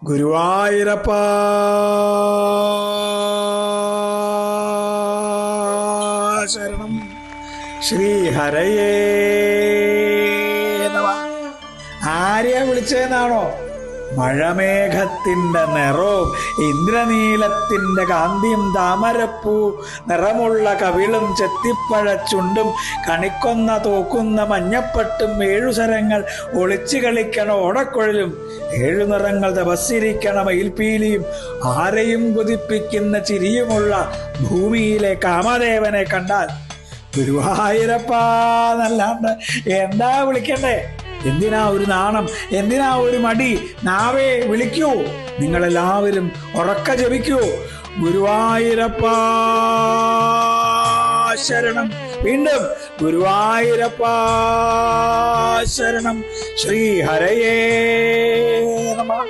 ഗുരുവായൂരപ്പ ശരണം. ശ്രീഹരയേ നമഃ. ആരെയാ വിളിച്ചതെന്നാണോ? മഴമേഘത്തിൻ്റെ നിറവും ഇന്ദ്രനീലത്തിൻ്റെ കാന്തിയും താമരപ്പൂ നിറമുള്ള കവിളും ചെത്തിപ്പഴച്ചുണ്ടും കണിക്കൊന്ന തോക്കുന്ന മഞ്ഞപ്പട്ടും ഏഴുസരങ്ങൾ ഒളിച്ചു കളിക്കണ ഓടക്കുഴലും ഏഴു നിറങ്ങൾ തപസ്സിരിക്കണ മയിൽപ്പീലിയും ആരെയും കൊതിപ്പിക്കുന്ന ചിരിയുമുള്ള ഭൂമിയിലെ കാമദേവനെ കണ്ടാൽ ഗുരുവായൂരപ്പ എന്നല്ലാണ്ട് എന്താ വിളിക്കണ്ടേ? എന്തിനാ ഒരു നാണം? എന്തിനാ ഒരു മടി? നാവേ വിളിക്കൂ. നിങ്ങളെല്ലാവരും ഉറക്ക ജപിക്കൂ. ഗുരുവായൂരപ്പ ശരണം. വീണ്ടും ഗുരുവായൂരപ്പ ശരണം. ശ്രീഹരയേ നമഃ.